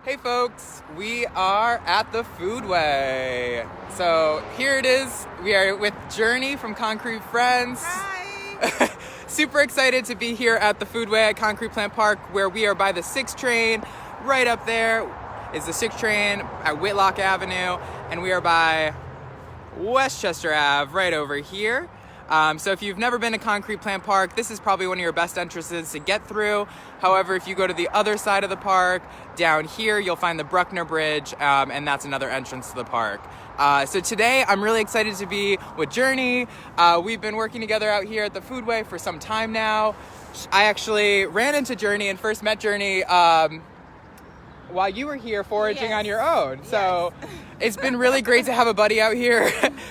Hey folks, we are at the Foodway. So here it is. We are with Journey from Concrete Friends. Hi! Super excited to be here at the Foodway at Concrete Plant Park, where we are by the 6 train. Right up there is the 6 train at Whitlock Avenue, and we are by Westchester Ave right over here. So if you've never been to Concrete Plant Park, this is probably one of your best entrances to get through. However, if you go to the other side of the park, down here, you'll find the Bruckner Bridge, and that's another entrance to the park. So today, I'm really excited to be with Journey. We've been working together out here at the Foodway for some time now. I actually ran into Journey and first met Journey while you were here foraging on your own. So it's been really great to have a buddy out here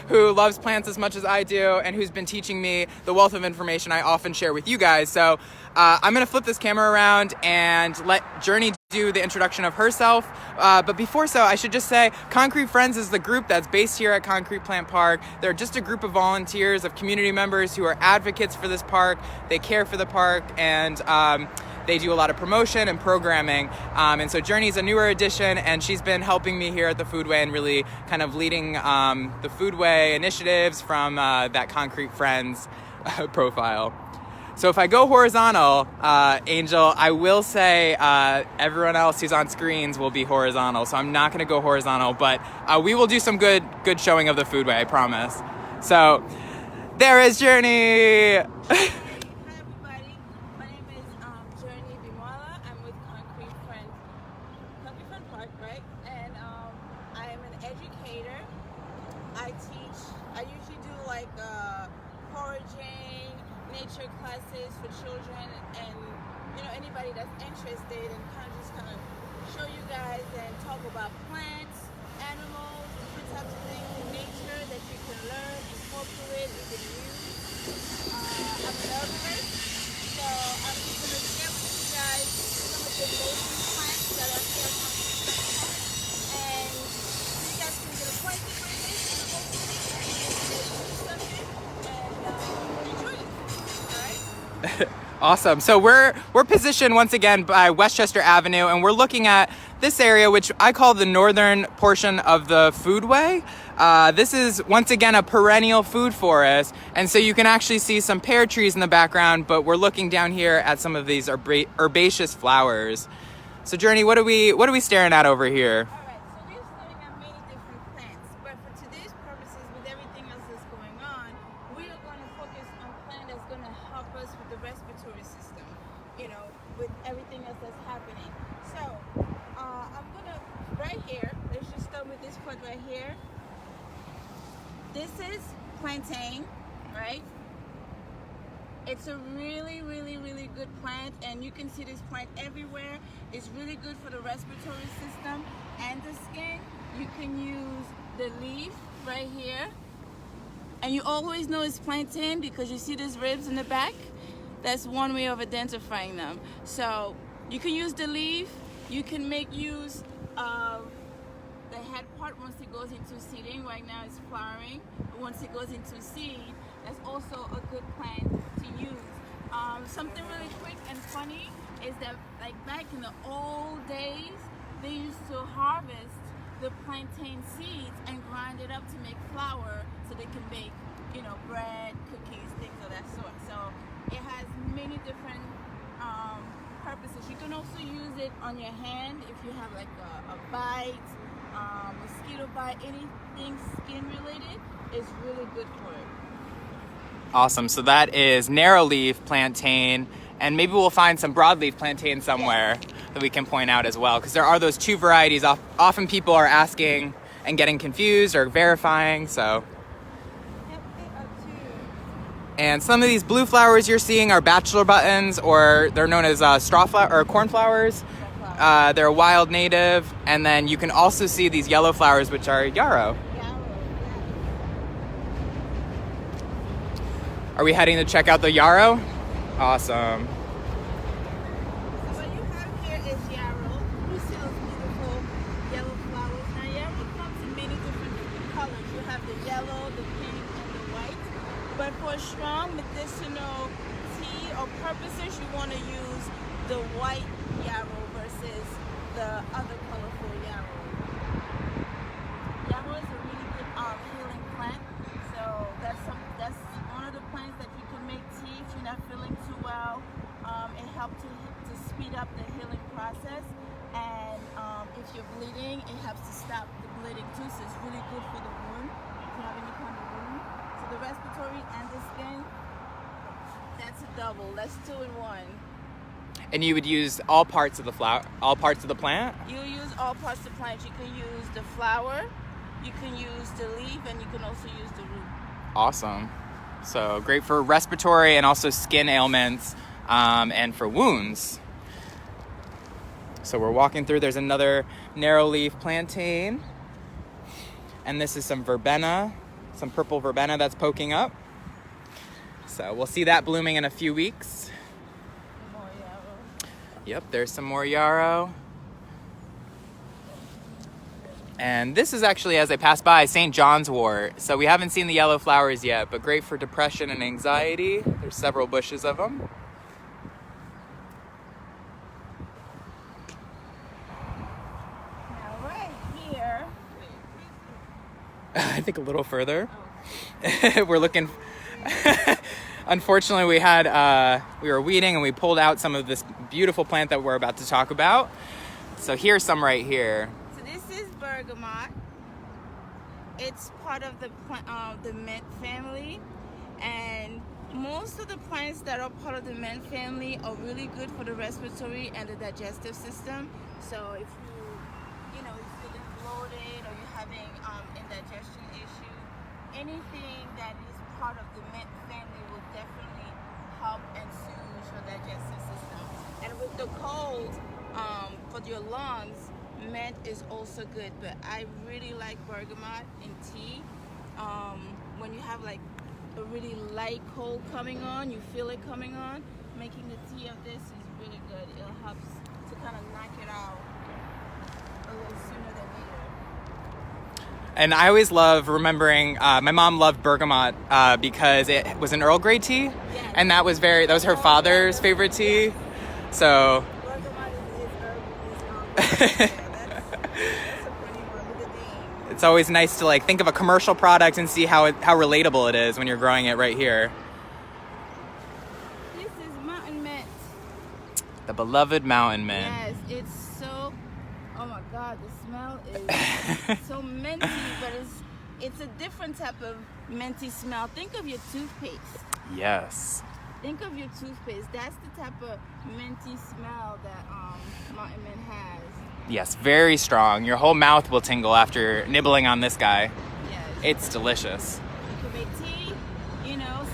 who loves plants as much as I do and who's been teaching me the wealth of information I often share with you guys. So I'm going to flip this camera around and let Journey do the introduction of herself. But before so, I should just say Concrete Friends is the group that's based here at Concrete Plant Park. They're just a group of volunteers, of community members who are advocates for this park. They care for the park, and they do a lot of promotion and programming. And so Journey's a newer addition, and she's been helping me here at the Foodway and really kind of leading the Foodway initiatives from that Concrete Friends profile. So if I go horizontal, Angel, I will say everyone else who's on screens will be horizontal. So I'm not going to go horizontal, but we will do some good showing of the Foodway, I promise. So there is Journey. Nature classes for children and anybody that's interested, and kind of show you guys and talk about plants, animals, different types of things in nature that you can learn, incorporate, you can use. I'm an herbalist, so I'm just going to share with you guys some of the native plants that are here on the park, and you guys can get acquainted with it, and hopefully you can get use of it and enjoy it. Awesome. So we're positioned once again by Westchester Avenue, and we're looking at this area, which I call the northern portion of the Foodway. This is once again a perennial food forest, and so you can actually see some pear trees in the background, but we're looking down here at some of these herbaceous flowers. So Journey, what are we staring at over here? Respiratory system, with everything else that's happening. So, I'm gonna, right here, let's just start with this plant right here. This is plantain, right? It's a really, really, really good plant, and you can see this plant everywhere. It's really good for the respiratory system and the skin. You can use the leaf right here. And you always know it's plantain because you see these ribs in the back. That's one way of identifying them. So you can use the leaf. You can make use of the head part once it goes into seeding. Right now it's flowering. But once it goes into seed, that's also a good plant to use. Something really quick and funny is that, like back in the old days, they used to harvest the plantain seeds and grind it up to make flour so they can make, bread, cookies, things of that sort. So it has many different purposes. You can also use it on your hand if you have like a bite, mosquito bite, anything skin related. It's really good for it. Awesome. So that is narrowleaf plantain, and maybe we'll find some broadleaf plantain somewhere that we can point out as well, because there are those two varieties. Often people are asking and getting confused or verifying. So. And some of these blue flowers you're seeing are bachelor buttons, or they're known as corn flowers. They're a wild native. And then you can also see these yellow flowers, which are yarrow. Are we heading to check out the yarrow? Awesome. So what you have here is yarrow. You see those beautiful yellow flowers. Now yarrow comes in many different colors. You have the yellow, the pink, and the white. But for strong medicinal tea or purposes, you want to use the white yarrow versus the other color if you're bleeding, it helps to stop the bleeding too, so it's really good for the wound. If you have any kind of wound. So the respiratory and the skin, that's a double. That's 2 in 1. And you would use all parts of the all parts of the plant? You use all parts of the plant. You can use the flower, you can use the leaf, and you can also use the root. Awesome. So great for respiratory and also skin ailments, and for wounds. So we're walking through, there's another narrow leaf plantain. And this is some verbena, some purple verbena that's poking up. So we'll see that blooming in a few weeks. More yarrow. Yep, there's some more yarrow. And this is actually, as I pass by, St. John's wort. So we haven't seen the yellow flowers yet, but great for depression and anxiety. There's several bushes of them. Now right here, I think a little further. We're looking. Unfortunately, we were weeding and we pulled out some of this beautiful plant that we're about to talk about. So here's some right here. so this is bergamot. It's part of the mint family, and most of the plants that are part of the mint family are really good for the respiratory and the digestive system. So if you're feeling bloated or you're having indigestion issue, anything that is part of the mint family will definitely help and soothe your digestive system. And with the cold, for your lungs, mint is also good, but I really like bergamot in tea. When you have like a really light cold coming on, you feel it coming on, making the tea of this is really good. It helps to kind of knock it out a little sooner than later. And I always love remembering, my mom loved bergamot because it was an Earl Grey tea. Yes. And that was her father's favorite tea. So Bergamot is herb. Yeah, that's a pretty one with a name. it's always nice to like think of a commercial product and see how relatable it is when you're growing it right here. This is mountain mint. The beloved mountain mint. Yes, it's so. Oh my God, the smell is so minty, but it's a different type of minty smell. Think of your toothpaste. Yes. Think of your toothpaste. That's the type of minty smell that mountain mint has. Yes, very strong. Your whole mouth will tingle after nibbling on this guy. Yes. It's delicious. You can make tea,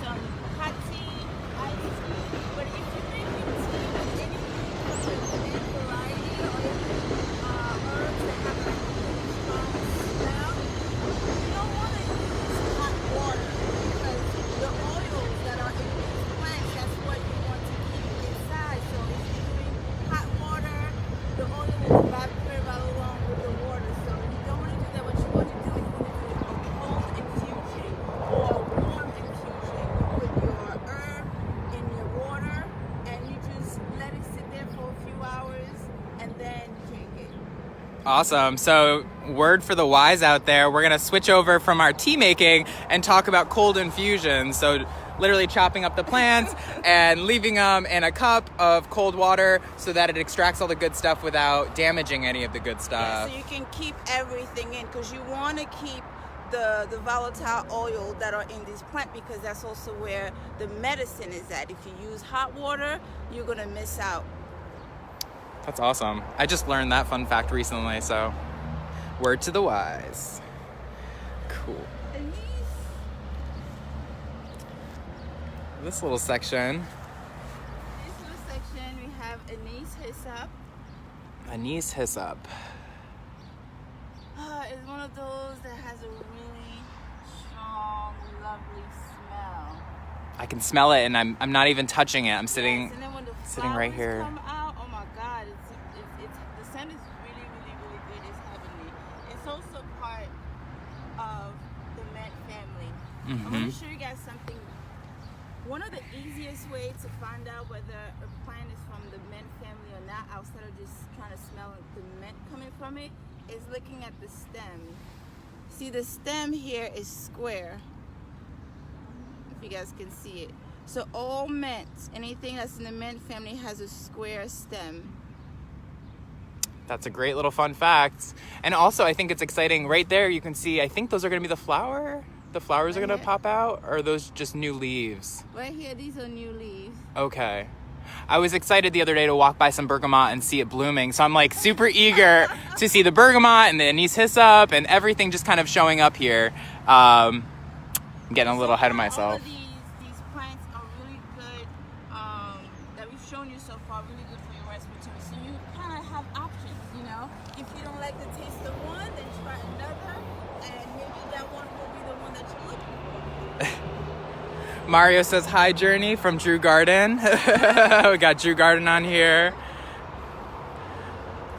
some hot tea, iced tea. But if you're making tea with any variety or herbs that have like a really strong smell, you don't want to use hot water because the oils that are in these plants, that's what you want to keep inside. So if you're doing hot water, the oil will evaporate right along with the water. So you don't want to do that. What you want to do is you want to do a cold infusion or a warm infusion. You put your herb in your water and you just let it sit there for a few hours and then drink it. Awesome. So, word for the wise out there, we're going to switch over from our tea making and talk about cold infusions. So, literally chopping up the plants and leaving them in a cup of cold water so that it extracts all the good stuff without damaging any of the good Yeah, stuff. so you can keep everything in because you want to keep the volatile oil that are in this plant because that's also where the medicine is at. If you use hot water, you're going to miss out. That's awesome. I just learned that fun fact recently, so word to the wise. Cool. And This little section, this little section, we have anise hyssop. anise hyssop. It's one of those that has a really strong, lovely smell. I can smell it, and I'm not even touching it. I'm sitting. Yes, and then when the sitting right flowers here. come out, oh my God, it's the scent is really, really, really good. It's heavenly. It's also part of the mint family. I'm going to show you guys something. One of the easiest ways to find out whether a plant is from the mint family or not, outside of just kind of smelling the mint coming from it, is looking at the stem. See, the stem here is square. If you guys can see it. So all mint, anything that's in the mint family has a square stem. That's a great little fun fact. And also, I think it's exciting. Right there, you can see, I think those are going to be the flower. The flowers are going to pop out? Or are those just new leaves? Right here, these are new leaves. Okay. I was excited the other day to walk by some bergamot and see it blooming. So I'm like super eager to see the bergamot and the anise hyssop and everything just kind of showing up here. I'm getting a little ahead of myself. All of these plants are really good, that we've shown you so far, really good for your respiratory. So you kind of have options, you know. If you don't like the taste of one, then try another, and maybe that one will be the one that you're looking for. Mario says, hi, Journey from Drew Garden. We got Drew Garden on here.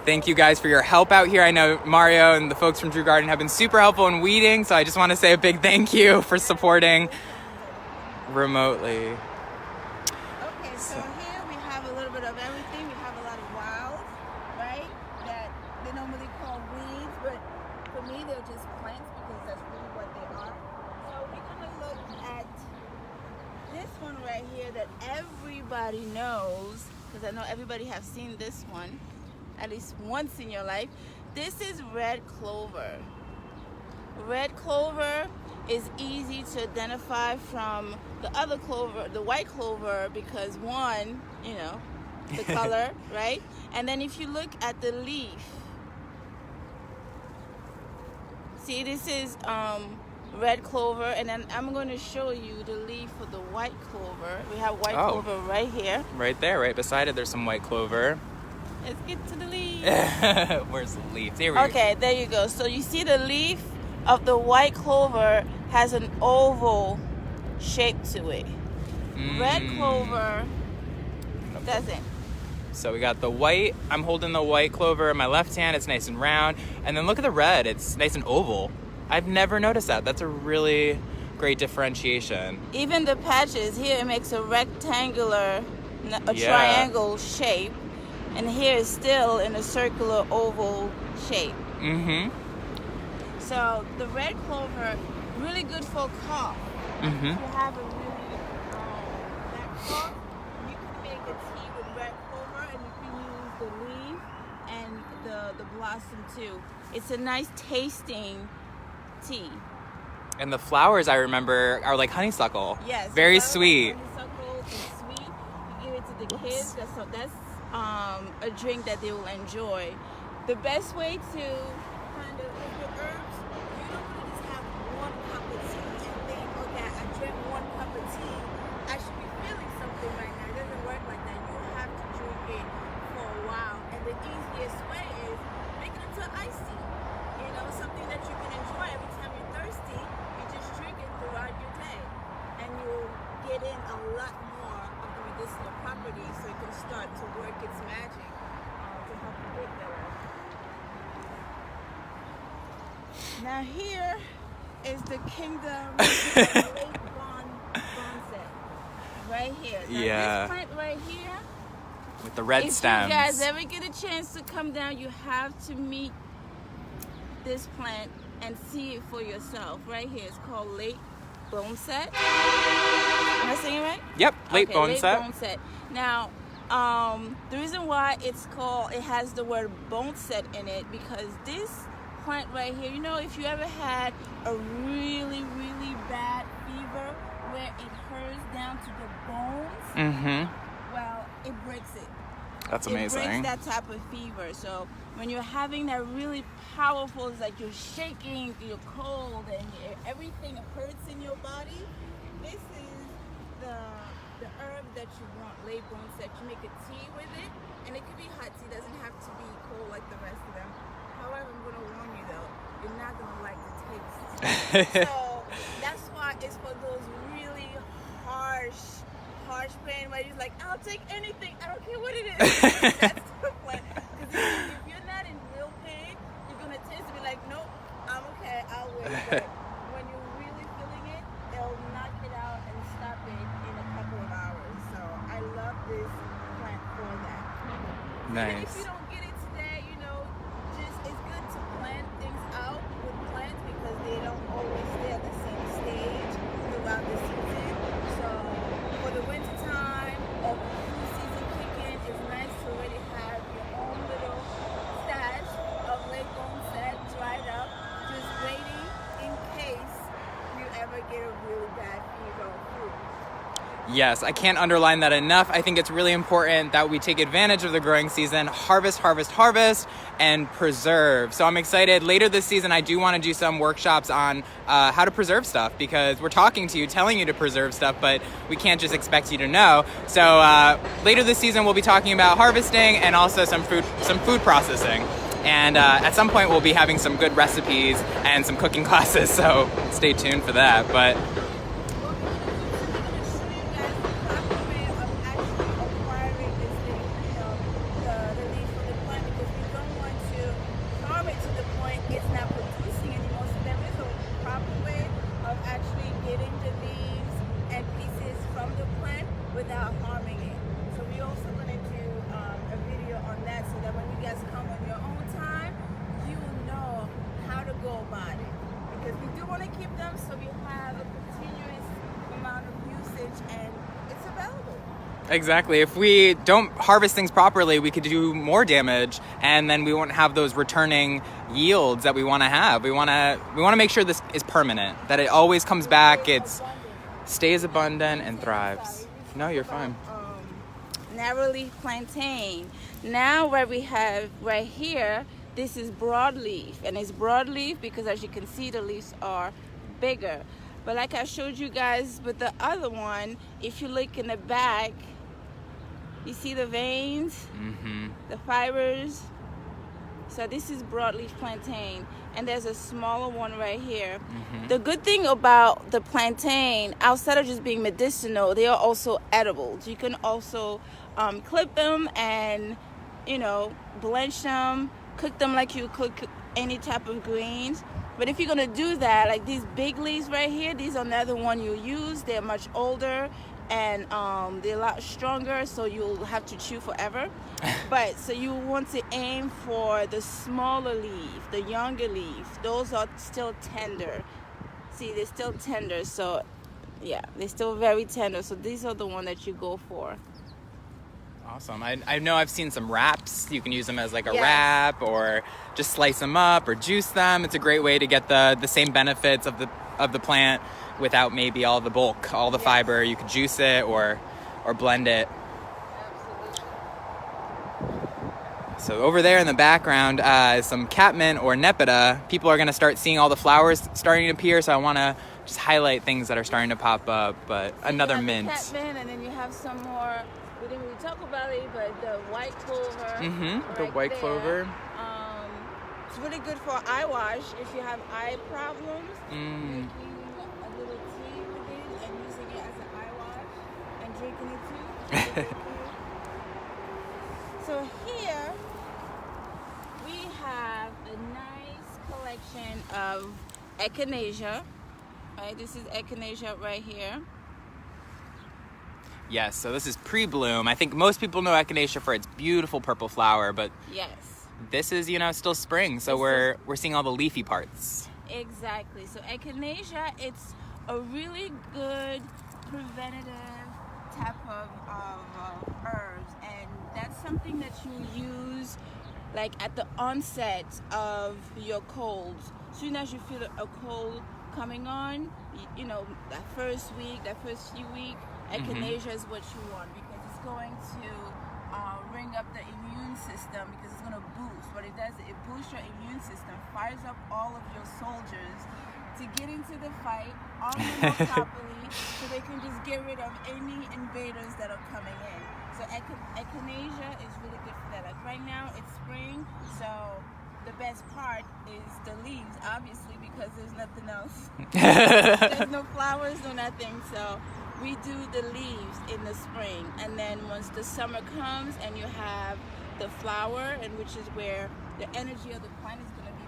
Thank you guys for your help out here. I know Mario and the folks from Drew Garden have been super helpful in weeding, so I just want to say a big thank you for supporting remotely. Okay, so here we have a little bit of everything. We have a lot of wilds, right, that they normally call weeds, but for me they're just plants because that's really what they are. So we're going to look at this one right here that everybody knows, because I know everybody have seen this one at least once in your life. This is red clover. Red clover is easy to identify from the other clover, the white clover, because one, you know, the color, right? And then if you look at the leaf, see, this is red clover, and then I'm going to show you the leaf for the white clover. We have white clover right here. Right there, right beside it, there's some white clover. Let's get to the leaf. Where's the leaf? There we go. Okay, there you go. So you see the leaf of the white clover has an oval shape to it. Red clover doesn't. So we got the white. I'm holding the white clover in my left hand. It's nice and round. And then look at the red. It's nice and oval. I've never noticed that. That's a really great differentiation. Even the patches here, it makes a rectangular, triangle shape. And here is still in a circular oval shape. Mm-hmm. So the red clover, really good for cough. If you have a really bad cough, you can make a tea with red clover, and you can use the leaf and the blossom too. It's a nice tasting tea. And the flowers, I remember, are like honeysuckle. Yes. Very sweet. Honeysuckle is sweet. You give it to the kids. That's a drink that they will enjoy. The best way to kind of with your herbs, you don't want to just have one cup of tea and think, okay, I drank one cup of tea, I should be feeling something right now. It doesn't work like that. You have to drink it for a while. And the easiest way is make it into iced tea. You know, something that you can enjoy every time you're thirsty. You just drink it throughout your day, and you'll get in a lot more of the medicinal properties, so it can start to work its magic to help you get better. Now here is the kingdom late bonsai right here. Now this plant right here, with the red stems. If you guys ever get a chance to come down, you have to meet this plant and see it for yourself. Right here, it's called late bonsai. Am I saying it right? Yep, late bonsai. Late bonsai. Now, the reason why it has the word bonsai in it, because this plant right here, you know, if you ever had a really, really bad fever where it hurts down to the bones, well, it breaks it. That's amazing. It breaks that type of fever. So when you're having that really powerful, it's like you're shaking, you're cold, and everything hurts in your body, this is the herb that you want, late bonsai. You make a tea with it, and it could be hot tea, doesn't have to be cold like the rest of them. However, I'm going to warn you though, you're not going to like the taste. So that's why it's for those really harsh pain where you're like, I'll take anything, I don't care what it is. That's the point. Because if you're not in real pain, you're going to taste it and be like, nope, I'm okay, I'll wait. But when you're really feeling it, they'll knock it out and stop it in a couple of hours. So I love this plant for that. Nice. And if you don't get it today, you know, just it's good to plan things out with plants because they don't always stay at the same stage throughout the season. So for the winter time or flu season kicking, it's nice to already have Yes, I can't underline that enough. I think it's really important that we take advantage of the growing season, harvest, and preserve. So I'm excited. Later this season, I do want to do some workshops on how to preserve stuff, because we're talking to you, telling you to preserve stuff, but we can't just expect you to know. So later this season, we'll be talking about harvesting and also some food processing. And at some point, we'll be having some good recipes and some cooking classes. So stay tuned for that. But exactly. If we don't harvest things properly, we could do more damage, and then we won't have those returning yields that we want to have. We want to make sure this is permanent, that it always comes back, stays abundant and thrives. No, you're fine. Narrowleaf plantain. Now what we have right here, this is broadleaf, and it's broadleaf because, as you can see, the leaves are bigger. But like I showed you guys with the other one, if you look in the back, you see the veins, the fibers. So this is broadleaf plantain, and there's a smaller one right here. The good thing about the plantain, outside of just being medicinal, they are also edible. You can also clip them and, blanch them, cook them like you cook any type of greens. But if you're gonna do that, like these big leaves right here, these are another one you'll use. They're much older, and they're a lot stronger, so you'll have to chew forever. But so you want to aim for the smaller leaf, the younger leaf. Those are still tender. See, they're still tender, so yeah, they're still very tender. So these are the one that you go for. Awesome. I know I've seen some wraps. You can use them as like a wrap, or just slice them up or juice them. It's a great way to get the same benefits of the plant without maybe all the bulk, all the fiber. You could juice it or blend it. Absolutely. So over there in the background is some catmint or nepeta. People are going to start seeing all the flowers starting to appear, so I want to just highlight things that are starting to pop up. But so another mint. Catmint, and then you have some more. We didn't really talk about it, but the white clover. The white clover. It's really good for eye wash if you have eye problems. Making a little tea with it and using it as an eye wash and drinking it too. So here we have a nice collection of Echinacea. Right, this is Echinacea right here. Yes, so this is pre-bloom. I think most people know Echinacea for its beautiful purple flower, but this is, still spring, so we're seeing all the leafy parts. Exactly. So Echinacea, it's a really good preventative type of herbs, and that's something that you use like at the onset of your colds. Soon as you feel a cold coming on, that first few weeks, Echinacea is what you want, because it's going to ring up the immune system, because it's going to boost. What it does, it boosts your immune system, fires up all of your soldiers to get into the fight, arm them up properly, so they can just get rid of any invaders that are coming in. So Echinacea is really good for that. Like right now, it's spring, so the best part is the leaves, obviously, because there's nothing else. There's no flowers, no nothing. So we do the leaves in the spring, and then once the summer comes and you have the flower, and which is where the energy of the plant is going to be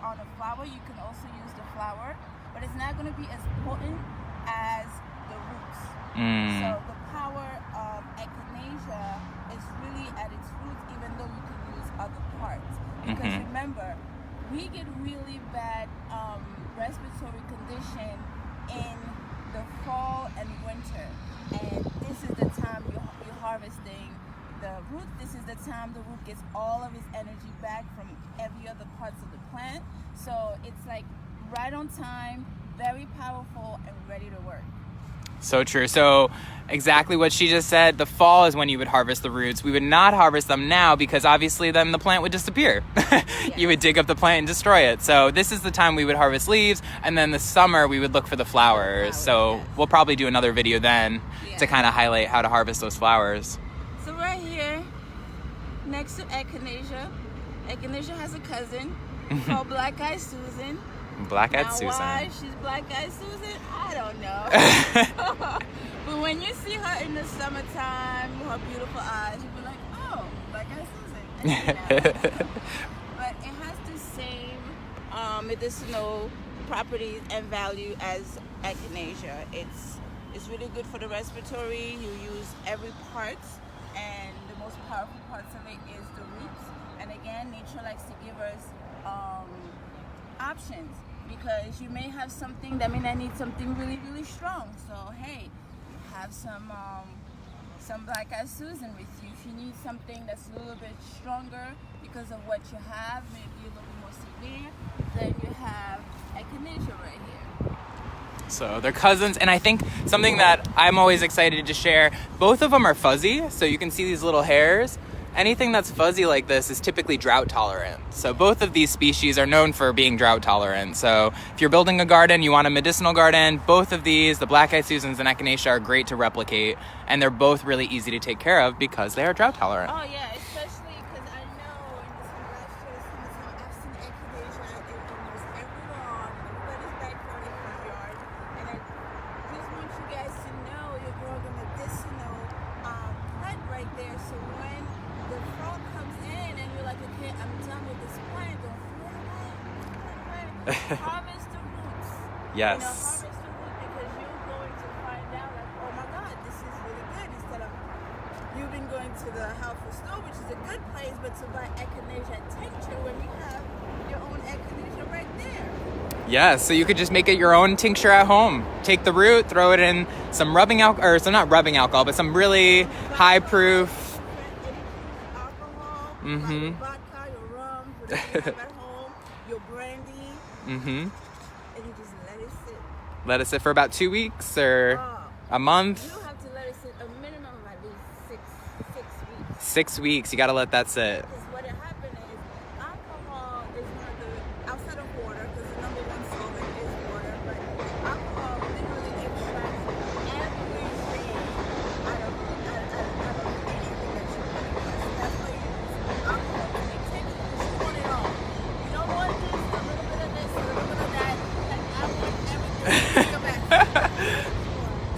on the flower, you can also use the flower, but it's not going to be as potent as the roots. So the power of Echinacea is really at its roots, even though you can use other parts. Because remember, we get really bad respiratory condition in the fall and winter, and this is the time you're harvesting the root. This is the time the root gets all of its energy back from every other parts of the plant. So it's like right on time, very powerful, and ready to work. So true. So exactly what she just said, the fall is when you would harvest the roots. We would not harvest them now because obviously then the plant would disappear. You would dig up the plant and destroy it. So this is the time we would harvest leaves, and then the summer we would look for the flowers. So we'll probably do another video then to kind of highlight how to harvest those flowers. So right here, next to Echinacea, Echinacea has a cousin called Black Eyed Susan. Black-eyed Susan. Why she's Black-eyed Susan, I don't know. But when you see her in the summertime with her beautiful eyes, you'll be like, oh, Black-eyed Susan. But it has the same medicinal properties and value as Echinacea. It's really good for the respiratory. You use every part, and the most powerful parts of it is the roots. And again, nature likes to give us options, because you may have something that may not need something really, really strong. So hey, have some Black-eyed Susan with you. If you need something that's a little bit stronger because of what you have, maybe a little bit more severe, then you have Echinacea right here. So they're cousins, and I think something that I'm always excited to share, both of them are fuzzy, so you can see these little hairs. Anything that's fuzzy like this is typically drought tolerant. So both of these species are known for being drought tolerant. So if you're building a garden, you want a medicinal garden, both of these, the Black-eyed Susans and Echinacea, are great to replicate, and they're both really easy to take care of because they are drought tolerant. Oh yeah, especially because I know in this last year, summertime, I've seen Echinacea in almost every lawn, everybody's backyard and front yard. And I just want you guys to know you're growing a medicinal plant right there. So when the fall comes in and you're like, okay, I'm done with this plant, don't throw it away. Harvest the roots. Yes. Harvest the roots, because you're going to find out like, oh my God, this is really good. Instead of you've been going to the health food store, which is a good place, but to buy Echinacea tincture when you have your own Echinacea right there. Yeah, so you could just make it your own tincture at home. Take the root, throw it in some rubbing alcohol, or so not rubbing alcohol, but some really high proof. Like vodka, your rum, whatever you have at home, your brandy, and you just let it sit. Let it sit for about 2 weeks or a month. You have to let it sit a minimum of at least 6 weeks. 6 weeks, you gotta let that sit. Because what happened is, alcohol is one of the, outside of water, because the number one solvent is water, but alcohol literally extracts everything out of anything that you put in there. So that's why you use alcohol to make tincture, because you want it all. You don't want just a little bit of this, a little bit of that, and I want everything to go back.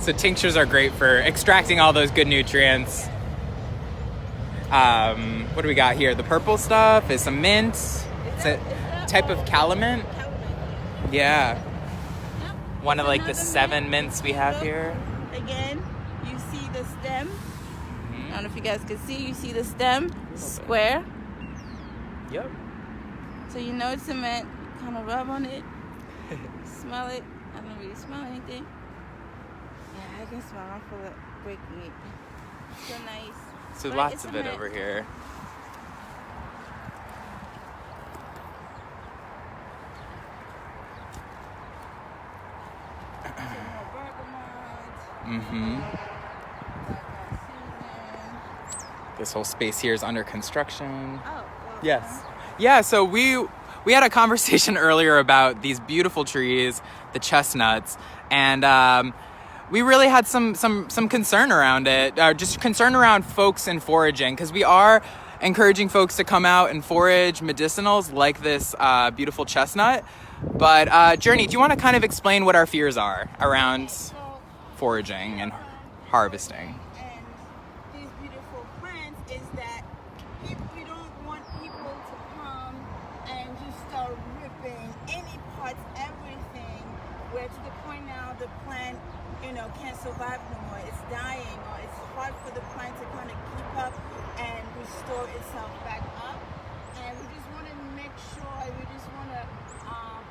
So tinctures are great for extracting all those good nutrients. What do we got here? The purple stuff is some mint. It's a type of calamint. Yeah. One of like the 7 mints we have here. Again, you see the stem. I don't know if you guys can see. You see the stem, square. Yep. So you know it's a mint. Kind of rub on it. Smell it. I don't really smell anything. Yeah, I can smell. I feel it breaking it. So nice. So But lots it's of a it mint. over here. This whole space here is under construction. Oh, well, Yes. Yeah, so we had a conversation earlier about these beautiful trees, the chestnuts, and we really had some concern around it, just concern around folks and foraging, because we are encouraging folks to come out and forage medicinals like this beautiful chestnut. But Journey, do you want to kind of explain what our fears are around foraging and harvesting? And these beautiful plants is that we don't want people to come and just start ripping any parts, everything, where to the point now the plant, can't survive no more. It's dying, or it's hard for the plant to kind of keep up and restore itself back up. And we just want to make sure, we just want to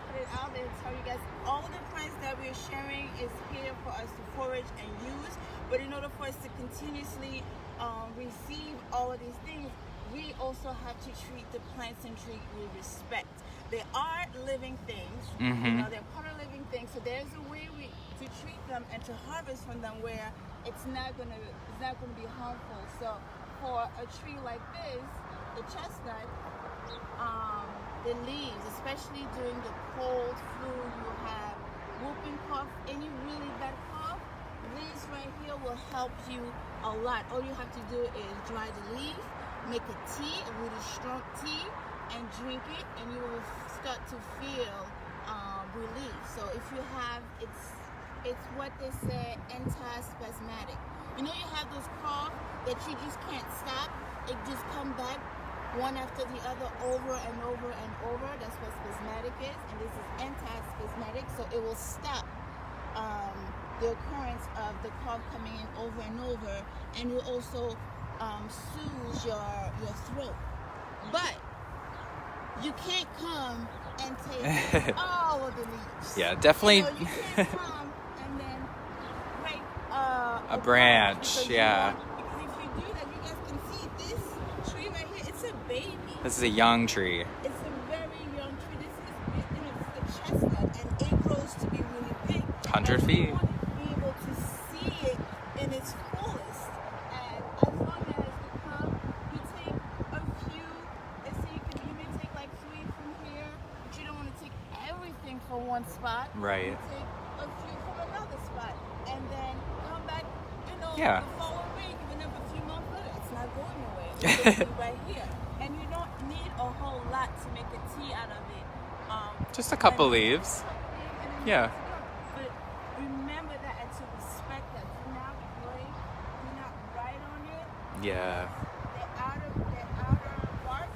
put it out there and tell you guys, all the plants that we're sharing is here for us to forage and use. But in order for us to continuously receive all of these things, we also have to treat the plants and trees with respect. They are living things, they're part of living things. So there's a way to treat them and to harvest from them where it's not gonna be harmful. So for a tree like this, the chestnut, the leaves, especially during the cold, flu, you have whooping cough, any really bad cough, these right here will help you a lot. All you have to do is dry the leaf, make a tea, a really strong tea, and drink it, and you will start to feel relief. So if you have, it's what they say, anti-spasmodic. You have those cough that you just can't stop. It just come back one after the other over and over and over. That's what spasmodic is, and this is anti-spasmodic, so it will stop the occurrence of the cough coming in over and over, and will also soothe your throat. But you can't come and take all of the leaves. Yeah, definitely. You can't come and then break a branch. Yeah. Because if you do that, you guys can see this tree right here. It's a baby. This is a young tree. It's a very young tree. This is the chestnut, and it grows to be really big. 100 feet. You want to be able to see it in its fullest. And as long as you come, you take a few. Let's say you may take like 3 from here, but you don't want to take everything from one spot. Right. You take a few from another spot, and then come back. Yeah. The following week, even if a few months later, it's not going nowhere. It's going to be right here, and you don't need a whole lot to make a tea out of it. Just a couple leaves. Yeah. But remember that, and to respect that. Do not break, do not write on it. Yeah. The outer bark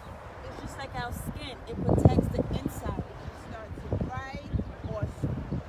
is just like our skin. It protects the inside. If you start to write or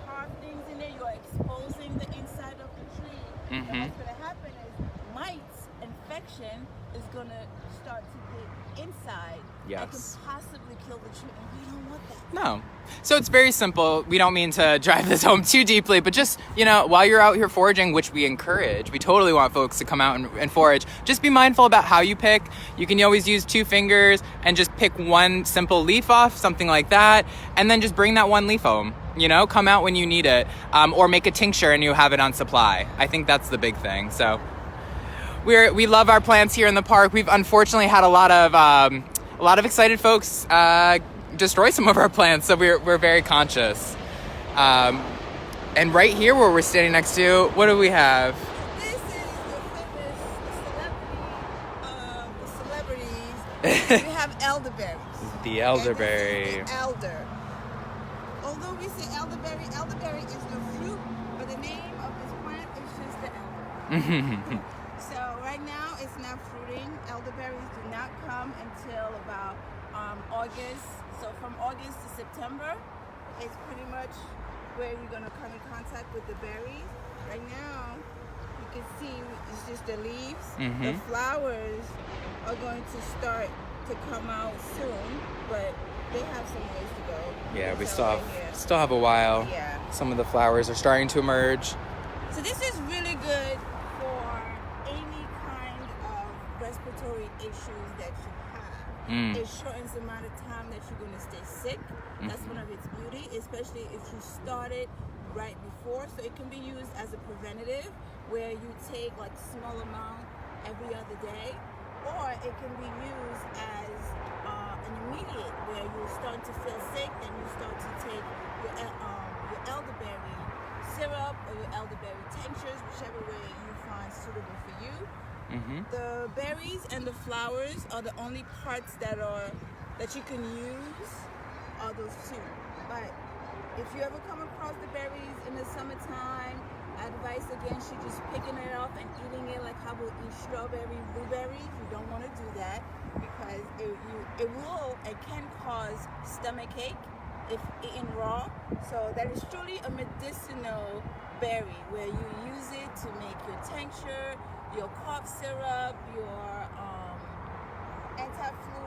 carve things in there, you're exposing the inside of the tree. And what's going to happen is mites, infection is going to start to get inside. Yes. That can possibly kill the tree, and we don't want that. No. So it's very simple. We don't mean to drive this home too deeply, but just, while you're out here foraging, which we encourage, we totally want folks to come out and forage, just be mindful about how you pick. You can always use 2 fingers and just pick one simple leaf off, something like that, and then just bring that one leaf home. Come out when you need it, or make a tincture and you have it on supply. I think that's the big thing. So we love our plants here in the park. We've unfortunately had a lot of excited folks destroy some of our plants, so we're very conscious. And right here where we're standing next to, what do we have? This is the celebrities. We have elderberries. The elderberry. Okay, this is the elder. Although we say elderberry is the fruit, but the name of this plant is just the elder. So right now it's not fruiting. Elderberries do not come until about August. So from August to September, it's pretty much where you're going to come in contact with the berries. Right now, you can see it's just the leaves. The flowers are going to start to come out soon, but they have some ways to go. Yeah, we So still have a while. Yeah. Some of the flowers are starting to emerge. So this is really good for any kind of respiratory issues that you have. It shortens the amount of time that you're going to stay sick. That's one of its beauty, especially if you start it right before. So it can be used as a preventative, where you take like small amount every other day, or it can be used as an immediate, where you're starting to feel sick, then you start to take your elderberry syrup or your elderberry tinctures, whichever way you find suitable for you. The berries and the flowers are the only parts that you can use, are those 2. But if you ever come across the berries in the summertime, advice against you just picking it up and eating it like how we'll eat strawberry, blueberries. You don't want to do that, because it will and can cause stomachache if eaten raw. So that is truly a medicinal berry, where you use it to make your tincture, your cough syrup, your anti-flu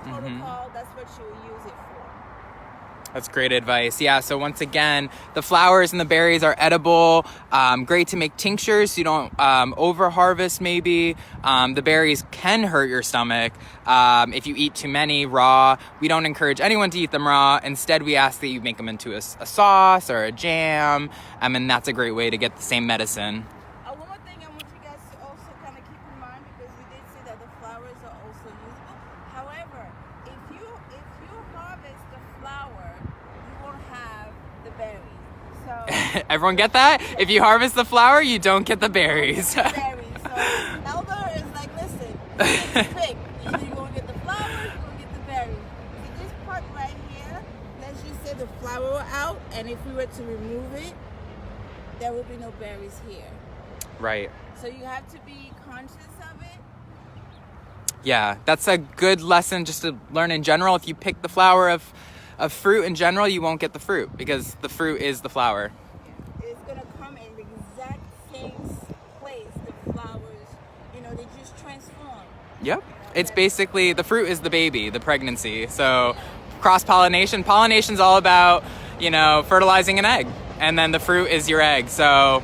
protocol. That's what you will use it for. That's great advice. Yeah, so once again, the flowers and the berries are edible, great to make tinctures so you don't over-harvest maybe. The berries can hurt your stomach if you eat too many raw. We don't encourage anyone to eat them raw. Instead, we ask that you make them into a sauce or a jam, and that's a great way to get the same medicine. One more thing I want you guys to also kind of keep in mind, because we did say that the flowers are also usable. However, if you harvest the flower, you won't have the berries. So Everyone get that? If you harvest the flower, you don't get the berries. berries. So Elder is like, listen, you get to pick. Either you're gonna get the flowers, or you're gonna get the berries. So this part right here, let's just say the flower were out, and if we were to remove it, there would be no berries here. Right. So you have to be conscious of it. Yeah, that's a good lesson just to learn in general. If you pick the flower of fruit in general, you won't get the fruit because the fruit is the flower. It's gonna come in the exact same place. The flowers, they just transform. Yep. It's basically, the fruit is the baby, the pregnancy. So cross-pollination. Pollination's all about, fertilizing an egg. And then the fruit is your egg. So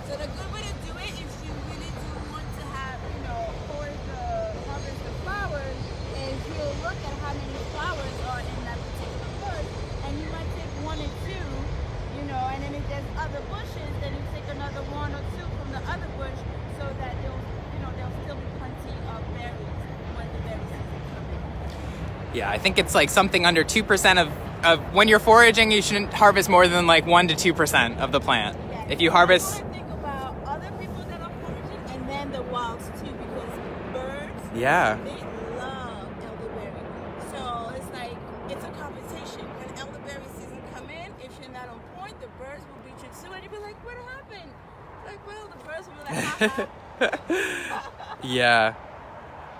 the good way to do it, if you really do want to have, harvest the flowers, is you'll look at how many flowers are in that particular bush, and you might take one or two, and then if there's other bushes, then you take another one or two from the other bush, so that there'll still be plenty of berries when the berry season comes in. yeah, I think it's like something under 2% of when you're foraging, you shouldn't harvest more than like 1 to 2% of the plant. Yeah, If you harvest, I want to think about other people that are foraging, and then the wilds too, because birds, yeah. they love elderberry. So it's like, it's a competition. When elderberry season come in, if you're not on point, the birds will beat you too, and you'll be like, what happened? Like, well, the birds will be like, ha. Yeah.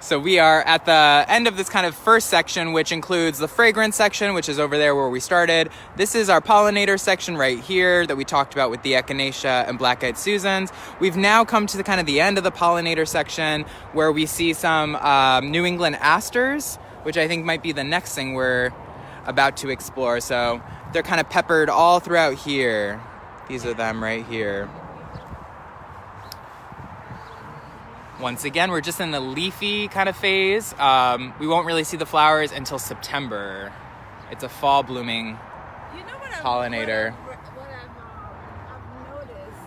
So we are at the end of this kind of first section, which includes the fragrance section, which is over there where we started. This is our pollinator section right here that we talked about with the Echinacea and black-eyed Susans. We've now come to the end of the pollinator section where we see some New England Asters, which I think might be the next thing we're about to explore. So they're kind of peppered all throughout here. These are them right here. Once again, we're just in the leafy kind of phase. We won't really see the flowers until September. It's a fall blooming pollinator. What I've noticed,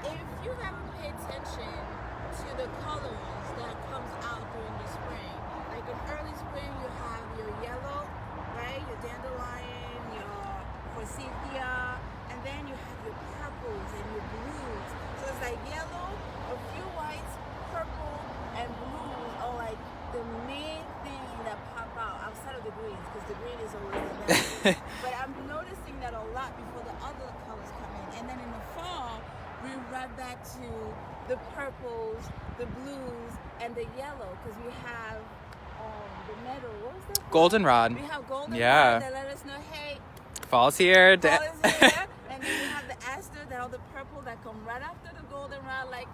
if you haven't paid attention to the colors that comes out during the spring, like in early spring you have your yellow, right? Your dandelion, your forsythia, and then you have your purples and your blues. So it's like yellow, a few whites, purple, and blues are like the main thing that pop out outside of the greens, because the green is always the but I'm noticing that a lot before the other colors come in. And then in the fall, we right back to the purples, the blues, and the yellow, because we have the meadow. What was that? Goldenrod. We have goldenrod that let us know, hey, fall's here. fall is here. And then we have the aster that are the purple that come right after the goldenrod. Like,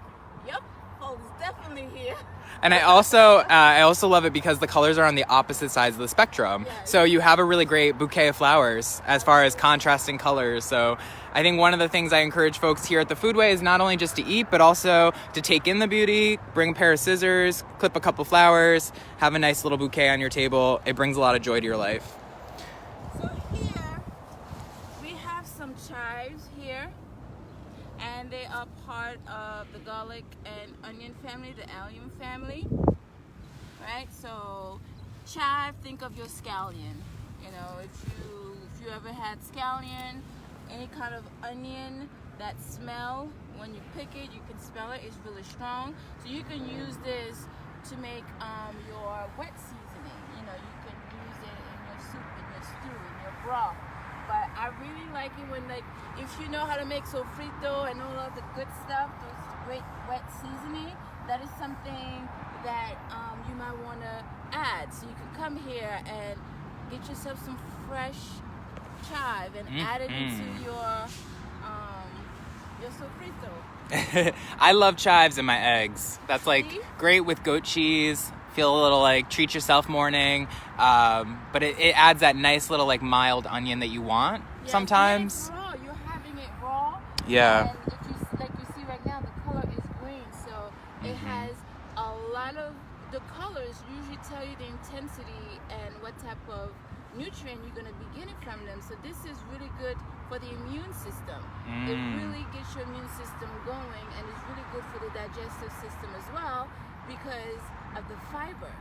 yep. Oh, it's definitely here. And I also love it because the colors are on the opposite sides of the spectrum. Yes. So you have a really great bouquet of flowers as far as contrasting colors. So I think one of the things I encourage folks here at the Foodway is not only just to eat, but also to take in the beauty, bring a pair of scissors, clip a couple flowers, have a nice little bouquet on your table. It brings a lot of joy to your life. So here, we have some chives here. And they are part of the garlic and onion family, the allium family, right? So chive, think of your scallion. If you ever had scallion, any kind of onion, that smell, when you pick it, you can smell it, it's really strong. So you can use this to make your wet seasoning. You can use it in your soup, in your stew, in your broth. But I really like it when, if you know how to make sofrito and all of the good stuff, those great wet seasoning, that is something that you might want to add. So you can come here and get yourself some fresh chive and add it into your sofrito. I love chives in my eggs. That's great with goat cheese, feel a little like treat yourself morning. But it adds that nice little like mild onion that you want sometimes. Yeah, it's raw. You're having it raw. Yeah. And if you, like you see right now, the color is green. So it has a lot of, the colors usually tell you the intensity and what type of nutrient you're going to be getting from them. So this is really good for the immune system. It really gets your immune system going, and it's really good for the digestive system as well because of the fiber.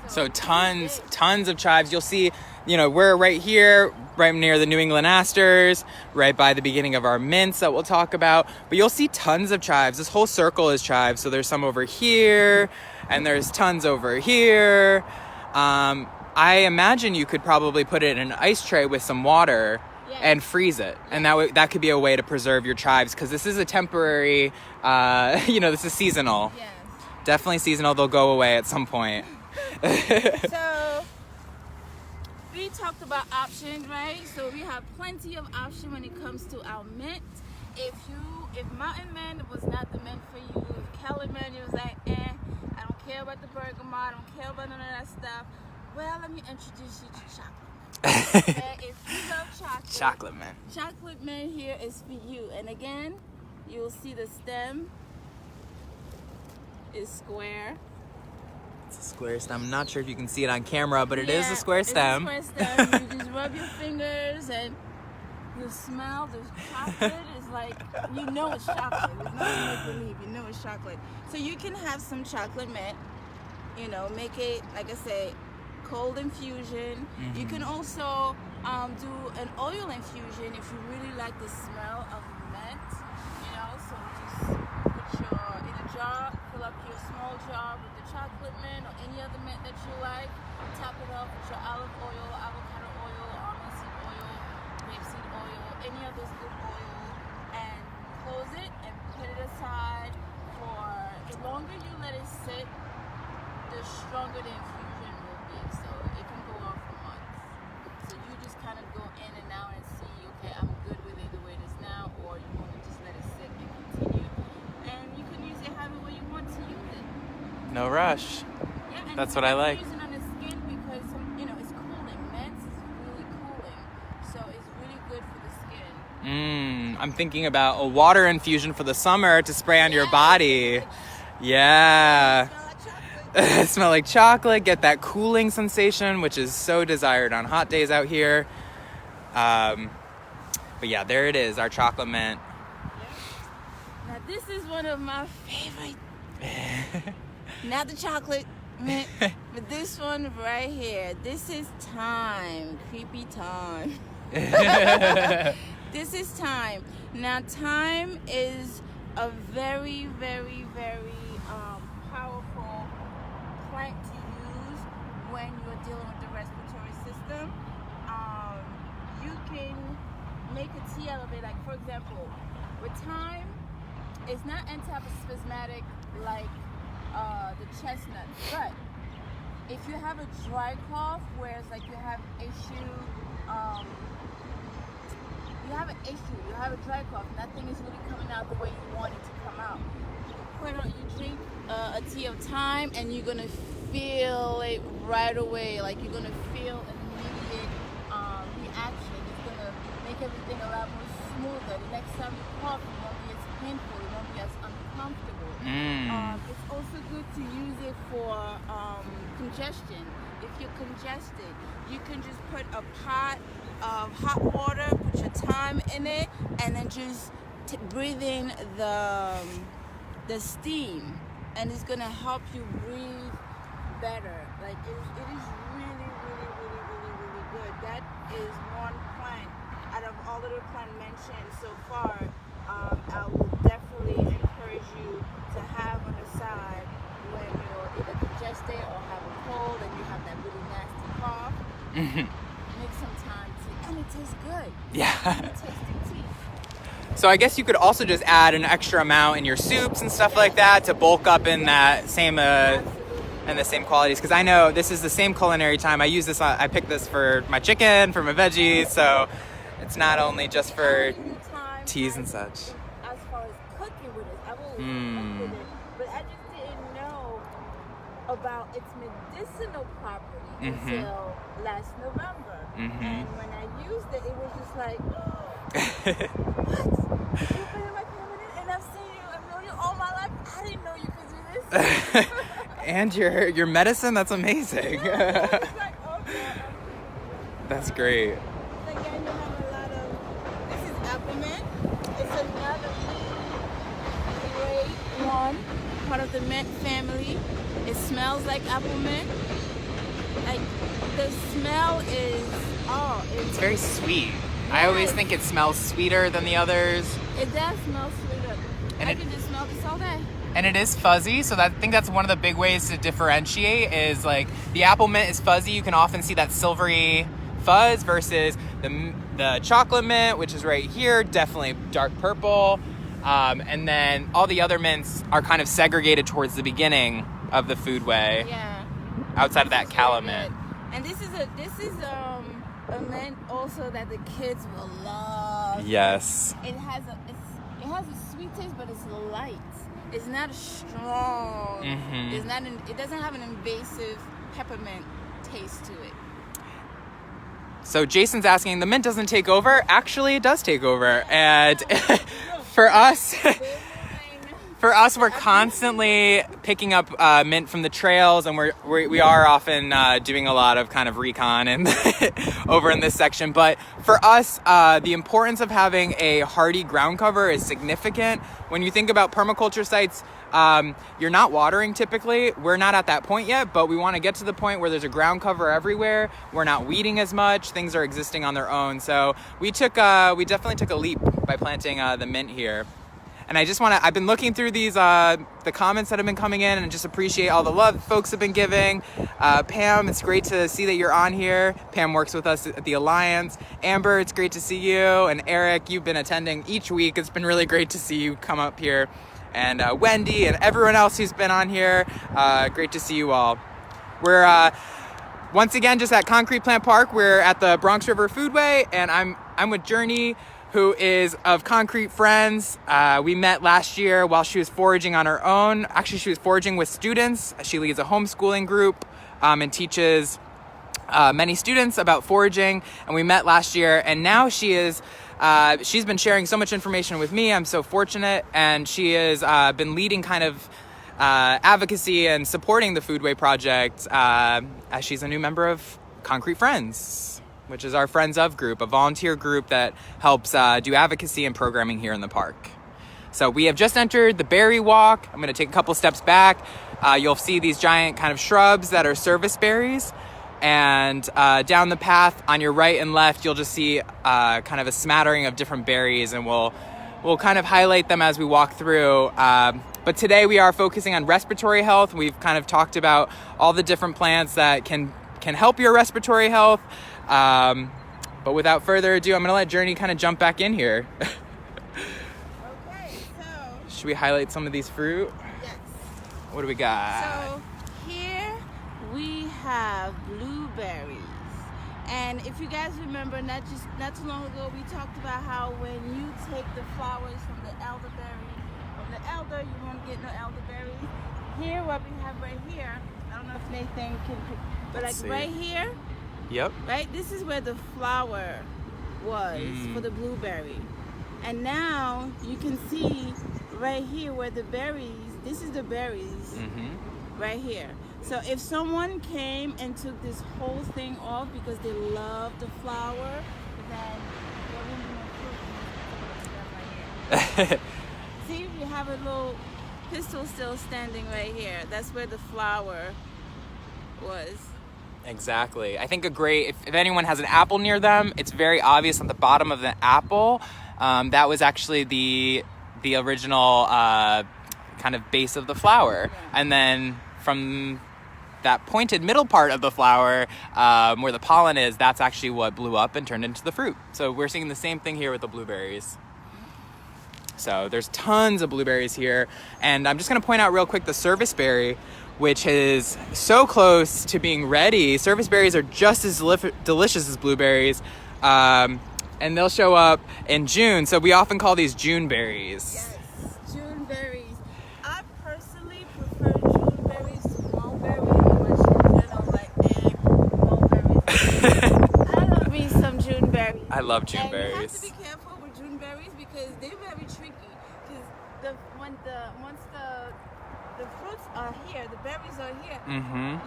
So tons of chives. You'll see, we're right here, right near the New England Asters, right by the beginning of our mints that we'll talk about. But you'll see tons of chives. This whole circle is chives. So there's some over here, and there's tons over here. I imagine you could probably put it in an ice tray with some water and freeze it. And that could be a way to preserve your chives, because this is a temporary, this is seasonal. Yes. Definitely seasonal. They'll go away at some point. So we talked about options, right? So we have plenty of options when it comes to our mint. If Mountain Mint was not the mint for you, if Cali Mint, you was like, I don't care about the Bergamot, I don't care about none of that stuff. Well, let me introduce you to chocolate. Okay? If you love chocolate mint here is for you. And again, you'll see the stem is square. It's a square stem. I'm not sure if you can see it on camera, but it is a square stem. It's a square stem. You just rub your fingers and you smell the chocolate. It's like, it's chocolate. It's not make believe. It's chocolate. So you can have some chocolate mint, make it, like I say, cold infusion. You can also do an oil infusion if you really like the smell of mint. So just put in a jar, fill up your small jar with the chocolate mint or any other mint that you like. Top it off with your olive oil, avocado oil, almond seed oil, rapeseed oil, any of those good oil, and close it and put it aside for, the longer you let it sit, the stronger the infusion will be. So it can go on for months. So you just kind of go in and out and see, okay, I'm good with it the way it is now, or you want to just let it sit and continue. And you can use it however way you want to use it. No rush. Yeah, and that's what I like. Use it on the skin because it's cooling. Mint is really cooling, so it's really good for the skin. I'm thinking about a water infusion for the summer to spray on your body. Yeah. Smell like chocolate. Get that cooling sensation, which is so desired on hot days out here. But yeah, there it is, our chocolate mint. Now this is one of my favorite. Not the chocolate mint, but this one right here. This is thyme. Creepy thyme. This is thyme. Now thyme is a very, very, very powerful plant to use when you're dealing with the respiratory system. You can make a tea out of it. Like, for example, with thyme, it's not antispasmodic like the chestnut, but if you have a dry cough, whereas like you have a dry cough, nothing is really coming out the way you want it to come out. You drink a tea of thyme, and you're gonna feel it right away. Like you're gonna feel an immediate reaction. It's gonna make everything a lot more smoother. The next time you cough, it won't be as painful. It won't be as uncomfortable. It's also good to use it for congestion. If you're congested, you can just put a pot of hot water, put your thyme in it, and then just breathe in the steam, and it's gonna help you breathe better. Like it is really, really, really, really, really good. That is one plant out of all of the plant mentioned so far. I will definitely encourage you to have on the side when you're either congested or have a cold and you have that really nasty cough. Make some thyme tea, and it tastes good. Yeah. It tastes tea. So I guess you could also just add an extra amount in your soups and stuff like that to bulk up in that same and the same qualities. Because I know this is the same culinary time. I use this. I picked this for my chicken, for my veggies. So it's not only just for teas and such. As far as cooking with it, I will cook with it, but I just didn't know about its medicinal property until last November. And when I used it, it was just like, what? You've been in my cabinet and I've seen you, I've known you all my life. I didn't know you could do this. And your medicine, that's amazing. Yeah, it's like, okay. That's great. Again, you have a lot of, this is apple mint. It's another great one, part of the mint family. It smells like apple mint. Like, the smell is, It's very sweet. I always think it smells sweeter than the others. It does smell sweeter. And I can just smell this all day. And it is fuzzy, so I think that's one of the big ways to differentiate is like the apple mint is fuzzy. You can often see that silvery fuzz versus the chocolate mint, which is right here, definitely dark purple. And then all the other mints are kind of segregated towards the beginning of the foodway. Yeah. Outside of that calla mint. And this is a mint also that the kids will love. Yes. It has a sweet taste, but it's light. It's not strong. It doesn't have an invasive peppermint taste to it. So Jason's asking, the mint doesn't take over? Actually, it does take over. And for us, we're constantly picking up mint from the trails, and we are often doing a lot of kind of recon and over in this section. But for us, the importance of having a hardy ground cover is significant. When you think about permaculture sites, you're not watering typically. We're not at that point yet, but we want to get to the point where there's a ground cover everywhere. We're not weeding as much. Things are existing on their own. So we definitely took a leap by planting the mint here. And I've been looking through these, the comments that have been coming in, and just appreciate all the love folks have been giving. Pam, it's great to see that you're on here. Pam works with us at the Alliance. Amber, it's great to see you. And Eric, you've been attending each week. It's been really great to see you come up here. And Wendy and everyone else who's been on here, great to see you all. We're once again just at Concrete Plant Park. We're at the Bronx River Foodway, and I'm with Journey, who is of Concrete Friends. We met last year while she was foraging on her own. Actually, she was foraging with students. She leads a homeschooling group and teaches many students about foraging. And we met last year, and now she's been sharing so much information with me. I'm so fortunate, and she has been leading kind of advocacy and supporting the Foodway Project as she's a new member of Concrete Friends, which is our Friends of group, a volunteer group that helps do advocacy and programming here in the park. So we have just entered the berry walk. I'm going to take a couple steps back. You'll see these giant kind of shrubs that are service berries. And down the path on your right and left, you'll just see kind of a smattering of different berries, and we'll kind of highlight them as we walk through. But today we are focusing on respiratory health. We've kind of talked about all the different plants that can help your respiratory health. But without further ado, I'm going to let Journey kind of jump back in here. Okay, so... Should we highlight some of these fruit? Yes. What do we got? So here we have blueberries. And if you guys remember, not too long ago, we talked about how when you take the flowers from the elderberry, from the elder, you won't get no elderberries. Here, what we have right here, I don't know if Nathan can pick, but like right here, yep. Right, this is where the flower was for the blueberry. And now you can see right here where the berries, this is the berries right here. So if someone came and took this whole thing off because they love the flower, then there wouldn't be no fruit right here. See, we have a little pistil still standing right here. That's where the flower was. Exactly. I think if anyone has an apple near them, it's very obvious on the bottom of the apple. That was actually the original kind of base of the flower. Yeah. And then from that pointed middle part of the flower, where the pollen is, that's actually what blew up and turned into the fruit. So we're seeing the same thing here with the blueberries. So there's tons of blueberries here. And I'm just going to point out real quick the service berry, which is so close to being ready. Service berries are just as delicious as blueberries. And they'll show up in June. So we often call these June berries. Yes, June berries. I personally prefer June berries to mulberries. I love And you have to Juneberries. be careful with Juneberries because they're very tricky. Because once the fruits are here, the berries are here,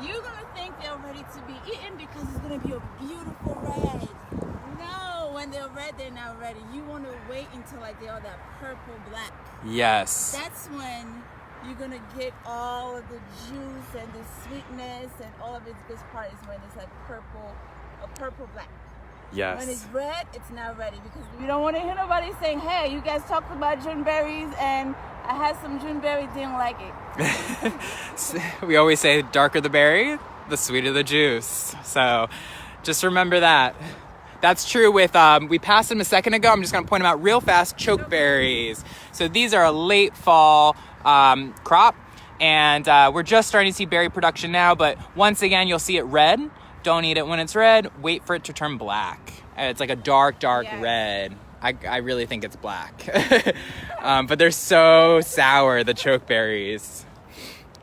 you're gonna think they're ready to be eaten because it's gonna be a beautiful red. No, when they're red, they're not ready. You want to wait until like they are that purple black. Yes. That's when you're gonna get all of the juice and the sweetness and all of its good part is when it's like a purple black. Yes. When it's red, it's not ready because we don't want to hear nobody saying, "Hey, you guys talked about Juneberries and I had some Juneberry, didn't like it." We always say, darker the berry, the sweeter the juice. So just remember that. That's true with, we passed them a second ago. I'm just going to point them out real fast. Chokeberries. So these are a late fall crop. And we're just starting to see berry production now. But once again, you'll see it red. Don't eat it when it's red. Wait for it to turn black. It's like a dark red. I really think it's black. But they're so sour, the chokeberries.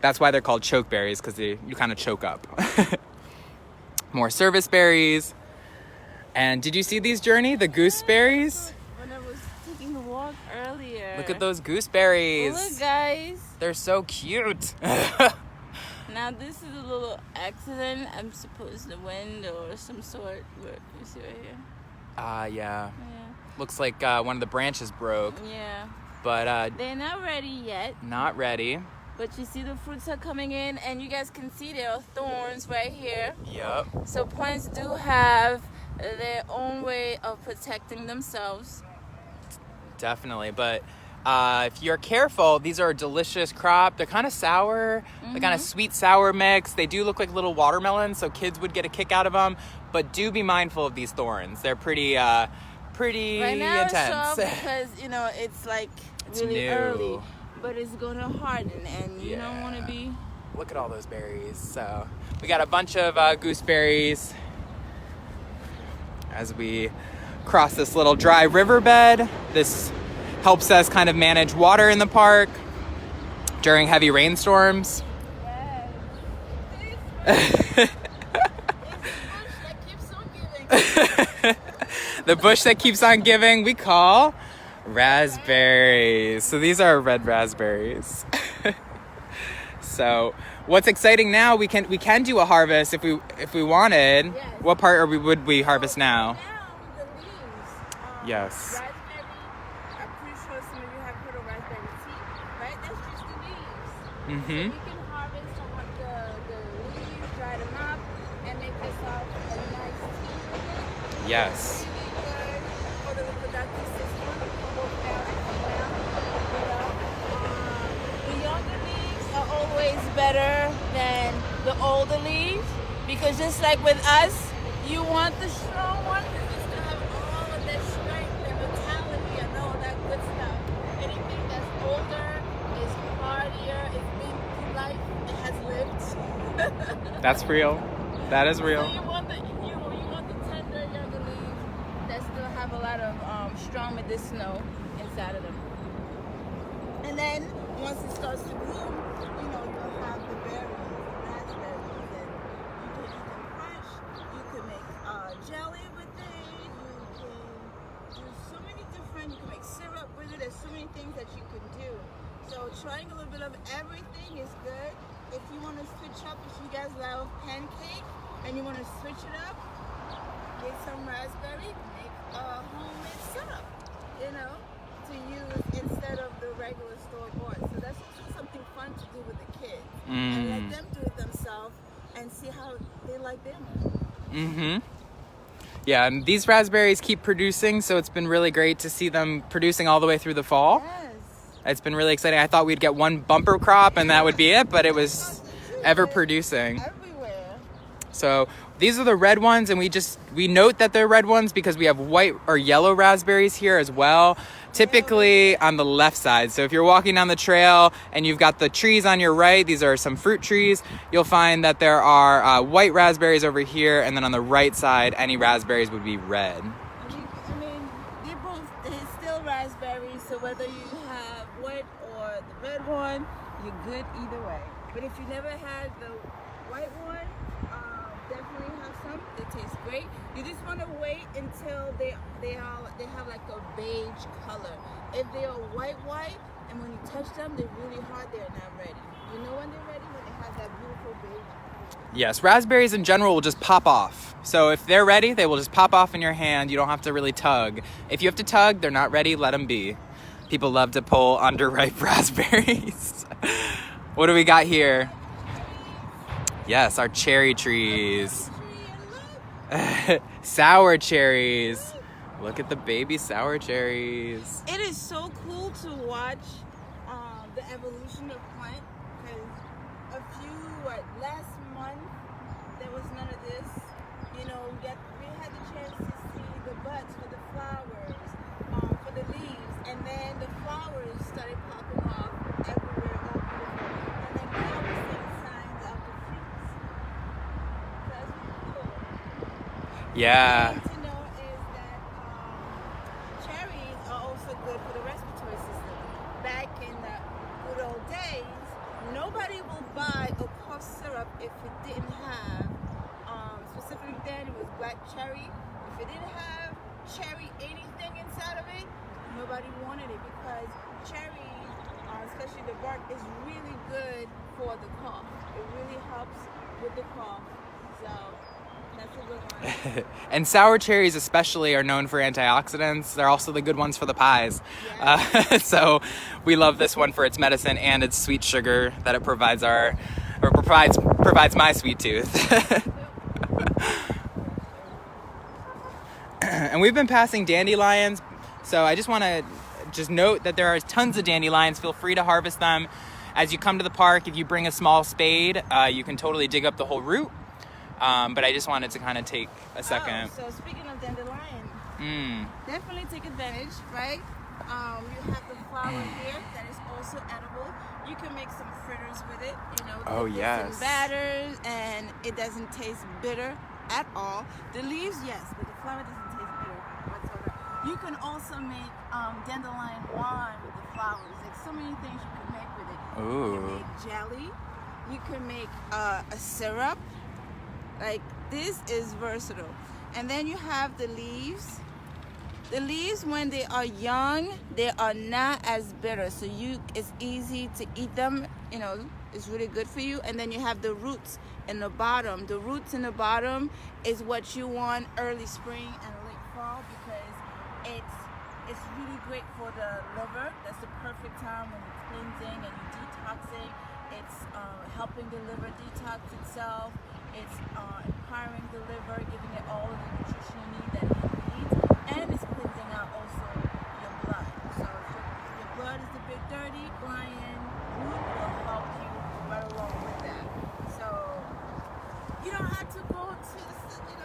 That's why they're called chokeberries, because you kind of choke up. More service berries. And did you see these, Journey? The gooseberries? When I was taking a walk earlier. Look at those gooseberries. Look, guys. They're so cute. Now, this is a little accident. I'm supposed to wind or some sort. But you see right here? Yeah. Looks like one of the branches broke. Yeah. But they're not ready yet. Not ready. But you see the fruits are coming in, and you guys can see there are thorns right here. Yep. So plants do have their own way of protecting themselves. Definitely. But if you're careful, these are a delicious crop. They're kind of sour. They're kind of sweet sour mix. They do look like little watermelons, so kids would get a kick out of them. But do be mindful of these thorns. They're pretty right now intense. It's because it's like really early, but it's gonna harden, and you don't want to be. Look at all those berries. So we got a bunch of gooseberries as we cross this little dry riverbed. This helps us kind of manage water in the park during heavy rainstorms. Yes. The bush that keeps on giving, we call raspberries. So these are red raspberries. So what's exciting now, we can do a harvest if we wanted. Yes. What part would we harvest now? Now the leaves. Yes. Raspberry. I'm pretty sure some of you have heard of raspberry tea, right? That's just the leaves. So you can harvest some of the leaves, dry them up, and make yourself a nice tea with it. Yes. For the reproductive system, both male and female. The younger leaves are always better than the older leaves because just like with us, you want the strong one because it's gonna have all of that strength and vitality and all that good stuff. Anything that's older is hardier, it's been through life, it has lived. That's real. That is real. So you want the tender younger leaves that still have a lot of strong medicinal inside of them. And then once it starts to bloom, you'll have the berries, raspberries, and you can eat them fresh. You can make jelly with it. You can do so many different. You can make syrup with it. There's so many things that you can do. So trying a little bit of everything is good. If you want to switch up, if you guys love pancake and you want to switch it up, get some raspberry, make a homemade syrup, to use instead of the regular store-bought. So that's also something fun to do with the kids. And let them do it themselves and see how they like them. Yeah, and these raspberries keep producing, so it's been really great to see them producing all the way through the fall. Yes. It's been really exciting. I thought we'd get one bumper crop and that would be it, but it was ever producing. Everywhere. So these are the red ones, and we note that they're red ones because we have white or yellow raspberries here as well, typically on the left side. So if you're walking down the trail and you've got the trees on your right, these are some fruit trees, you'll find that there are white raspberries over here, and then on the right side, any raspberries would be red. They're still raspberries, so whether you have white or the red one, you're good either way. But if you never had the white one, definitely have some. It tastes great. You just want to wait until they have like a beige color. If they are white, and when you touch them, they're really hard, they're not ready. You know when they're ready? When they have that beautiful beige. Yes, raspberries in general will just pop off. So if they're ready, they will just pop off in your hand. You don't have to really tug. If you have to tug, they're not ready, let them be. People love to pull underripe raspberries. What do we got here? Yes, our cherry trees. Sour cherries. Look at the baby sour cherries. It is so cool to watch the evolution of plant, because last month there was none of this. You know, we had the chance to see the buds for the flowers, for the leaves, and then the flowers started popping off everywhere, all beautiful. And then now we're seeing signs of the fruits. So that's really cool. Yeah. The thing to know is that cherries are also good for the respiratory system. Back in the good old days, nobody will buy a cough syrup if it didn't have, specifically then it was black cherry. If it didn't have cherry anything inside of it, nobody wanted it, because cherry, especially the bark, is really good for the cough. It really helps with the cough. So that's a good one. And sour cherries especially are known for antioxidants. They're also the good ones for the pies. Yeah. So we love this one for its medicine and its sweet sugar that it provides my sweet tooth. And we've been passing dandelions, so I just want to note that there are tons of dandelions. Feel free to harvest them as you come to the park. If you bring a small spade, you can totally dig up the whole root. But I just wanted to kind of take a second. So speaking of dandelion, definitely take advantage, right? You have the flower here that is also edible. You can make some fritters with it, you know. Oh, yes. Some batters, and it doesn't taste bitter at all. The leaves, yes, but the flower doesn't taste bitter whatsoever. You can also make dandelion wine with the flowers. Like so many things you can make with it. Ooh. You can make jelly. You can make a syrup. Like, this is versatile. And then you have the leaves. The leaves, when they are young, they are not as bitter. So it's easy to eat them. You know, it's really good for you. And then you have the roots in the bottom. The roots in the bottom is what you want early spring and late fall, because it's really great for the liver. That's the perfect time when you're cleansing and you're detoxing. It's helping the liver detox itself. It's empowering the liver, giving it all of the nutrition you need that it needs, and it's cleansing out also your blood. So if your blood is a bit dirty, lion root will help you right along with that. So you don't have to go to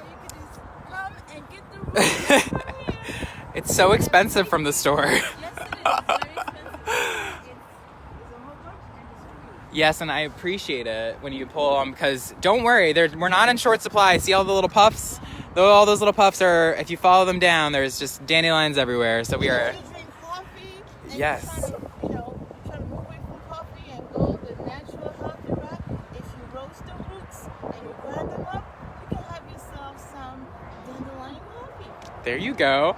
you can just come and get the root from here. It's so expensive from the store. Yes, it is. It's very expensive. It's a whole bunch, and it's free. Yes, and I appreciate it when you pull them, because don't worry, we're not in short supply. See all the little puffs? All those little puffs are, if you follow them down, there's just dandelions everywhere. So we are. You drink coffee, and Yes. you're trying to move away from coffee and go the natural healthy route. If you roast the roots and you grind them up, you can have yourself some dandelion coffee. There you go.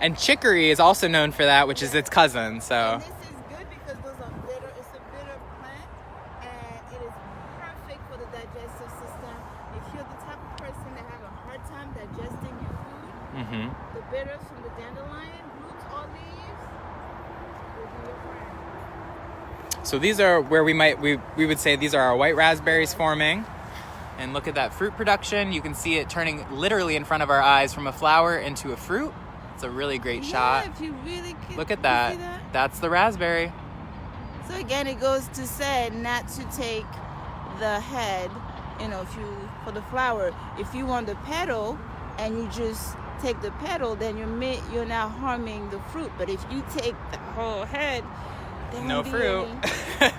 And chicory is also known for that, which is its cousin. So. And this is good because those are bitter. It's a bitter plant, and it is perfect for the digestive system. If you're the type of person that have a hard time digesting your food, the bitters from the dandelion roots or leaves will be your friend. So these are where we would say these are our white raspberries forming. And look at that fruit production. You can see it turning literally in front of our eyes from a flower into a fruit. It's a really great shot. If you really can, Look at you that. see that. That's the raspberry. So again, it goes to say not to take the head, for the flower. If you want the petal and you just take the petal, then you're now harming the fruit. But if you take the whole head, there No won't be fruit. any.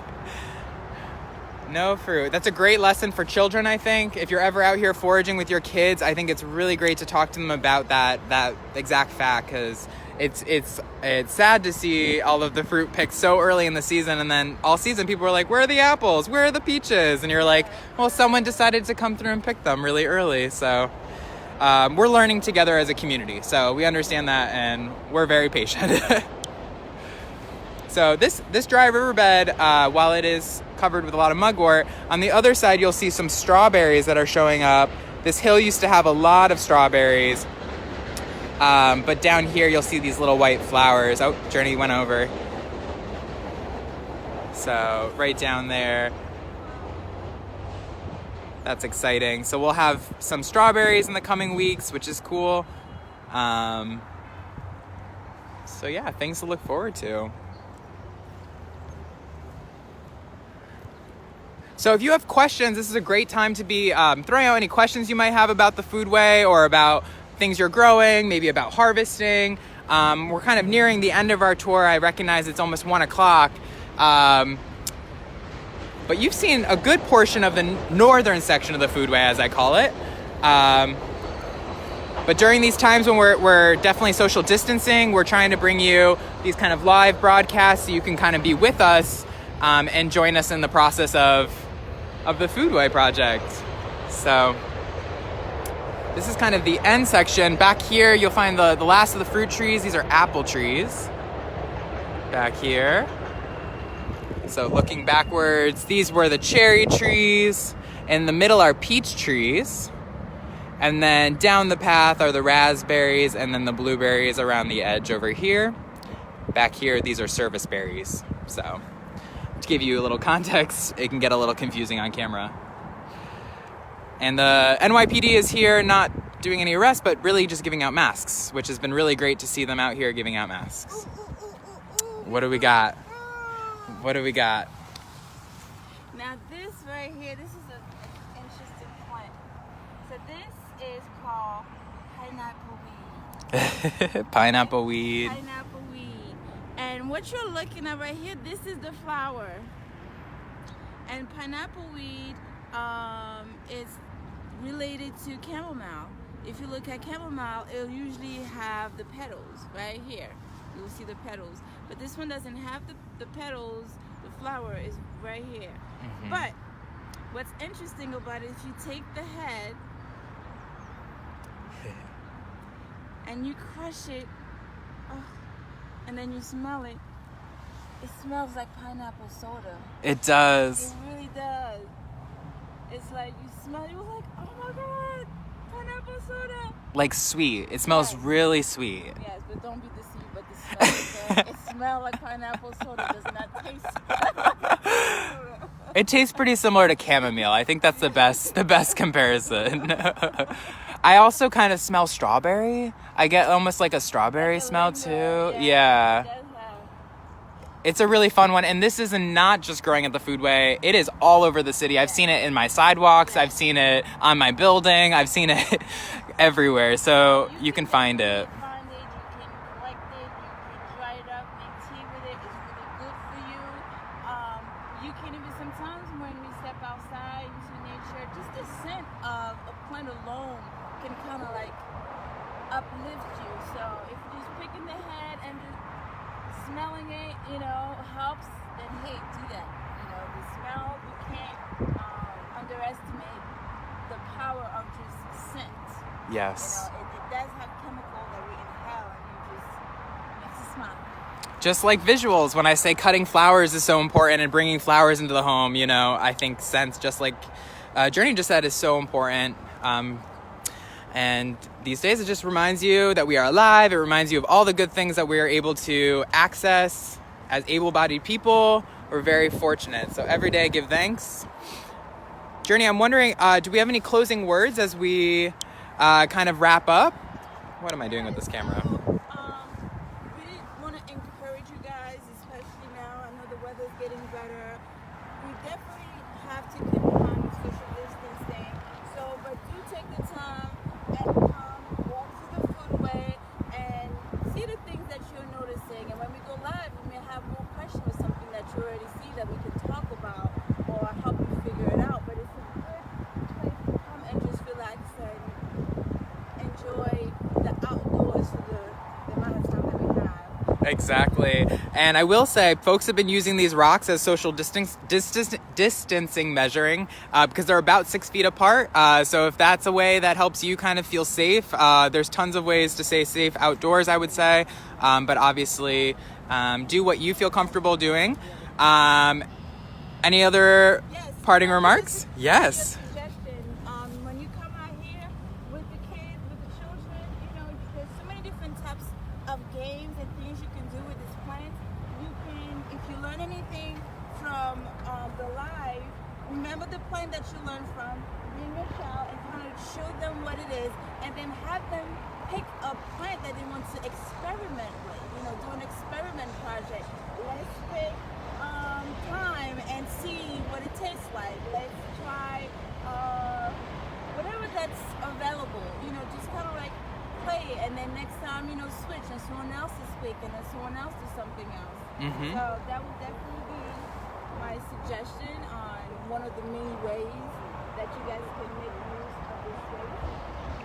No fruit. That's a great lesson for children, I think. If you're ever out here foraging with your kids, I think it's really great to talk to them about that exact fact, because it's sad to see all of the fruit picked so early in the season, and then all season people are like, where are the apples? Where are the peaches? And you're like, well, someone decided to come through and pick them really early. So we're learning together as a community. So we understand that, and we're very patient. So this dry riverbed, while it is covered with a lot of mugwort, on the other side you'll see some strawberries that are showing up. This hill used to have a lot of strawberries, but down here you'll see these little white flowers. Oh, Journey went over. So right down there. That's exciting. So we'll have some strawberries in the coming weeks, which is cool. So yeah, things to look forward to. So if you have questions, this is a great time to be throwing out any questions you might have about the foodway or about things you're growing, maybe about harvesting. We're kind of nearing the end of our tour. I recognize it's almost 1 o'clock. But you've seen a good portion of the northern section of the foodway, as I call it. But during these times when we're definitely social distancing, we're trying to bring you these kind of live broadcasts so you can kind of be with us and join us in the process of the foodway project. So this is kind of the end section. Back here, you'll find the last of the fruit trees. These are apple trees. Back here. So looking backwards, these were the cherry trees. In the middle are peach trees. And then down the path are the raspberries and then the blueberries around the edge over here. Back here, these are service berries. So to give you a little context, it can get a little confusing on camera. And the NYPD is here, not doing any arrests, but really just giving out masks, which has been really great to see them out here giving out masks. What do we got? What do we got? Now this right here, this is an interesting plant. So this is called pineapple weed. Pineapple weed. Pineapple weed. And what you're looking at right here, this is the flower. And pineapple weed is related to chamomile. If you look at chamomile, it'll usually have the petals right here. You'll see the petals. But this one doesn't have the petals. The flower is right here. Mm-hmm. But what's interesting about it, if you take the head and you crush it, and then you smell it, it smells like pineapple soda. It does. It really does. It's like you smell it, you're like, oh my God, pineapple soda. Like sweet. It smells really sweet. Yes, but don't be deceived by the smell. Okay? It smells like pineapple soda. It does not taste soda. It tastes pretty similar to chamomile. I think that's the best comparison. I also kind of smell strawberry. I get almost like a strawberry smell too. Yeah. It's a really fun one, and this is not just growing at the foodway. It is all over the city. I've seen it in my sidewalks. I've seen it on my building. I've seen it everywhere, so you can find it. You can collect it, you can dry it up, make tea with it. It's really good for you. You can even sometimes when we step outside into nature, just the scent of a plant alone can kind of like uplift you. So if you're just picking the head and just smelling it, helps, then hey, do that. The smell, you can't underestimate the power of just scent. Yes. It does have chemicals that we inhale and it just makes us smile. Just like visuals, when I say cutting flowers is so important and bringing flowers into the home, I think scents, just like Journey just said, is so important. And these days it just reminds you that we are alive. It reminds you of all the good things that we are able to access as able-bodied people. We're very fortunate. So every day give thanks. Journey, I'm wondering, do we have any closing words as we kind of wrap up? What am I doing with this camera? We want to encourage you guys, especially now. I know the weather's getting better. We definitely have to keep on social distancing. But do take the time and come walk through the foodway and see the things that you're noticing. And when we go live, we may have more questions or something that you already see that we can talk about or help you figure it out. But it's a good place to come and just relax and enjoy the outdoors for the Exactly. And I will say, folks have been using these rocks as social distancing measuring because they're about 6 feet apart. So if that's a way that helps you kind of feel safe, there's tons of ways to stay safe outdoors, I would say. But obviously, do what you feel comfortable doing. Any other parting remarks? Yes. When you come out here with the kids, with the children, there's so many different types of games and things you can do with this plant. You can, if you learn anything from the live, remember the plant that you learned from, bring your child and kind of show them what it is, and then have them pick a plant that they want to experiment with. Do an experiment project. Let's pick time and see what it tastes like. Let's try whatever that's available. Just kind of like play it, and then next time switch, and someone else is speaking, and someone else does something else. Mm-hmm. So that would definitely be my suggestion on one of the many ways that you guys can make use of this space.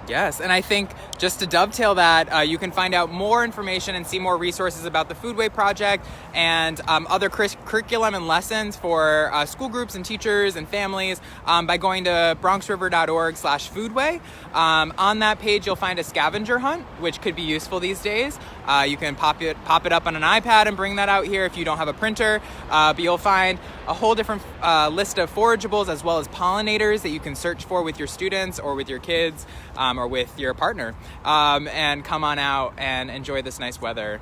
Yes, and I think just to dovetail that, you can find out more information and see more resources about the Foodway Project and other curriculum and lessons for school groups and teachers and families by going to bronxriver.org/foodway. On that page, you'll find a scavenger hunt, which could be useful these days. You can pop it up on an iPad and bring that out here if you don't have a printer. But you'll find a whole different list of forageables as well as pollinators that you can search for with your students or with your kids or with your partner, and come on out and enjoy this nice weather.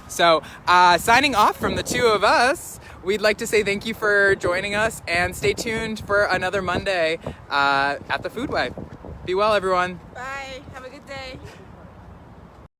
So signing off from the two of us, we'd like to say thank you for joining us, and stay tuned for another Monday at the Foodway. Be well, everyone. Bye. Have a good day.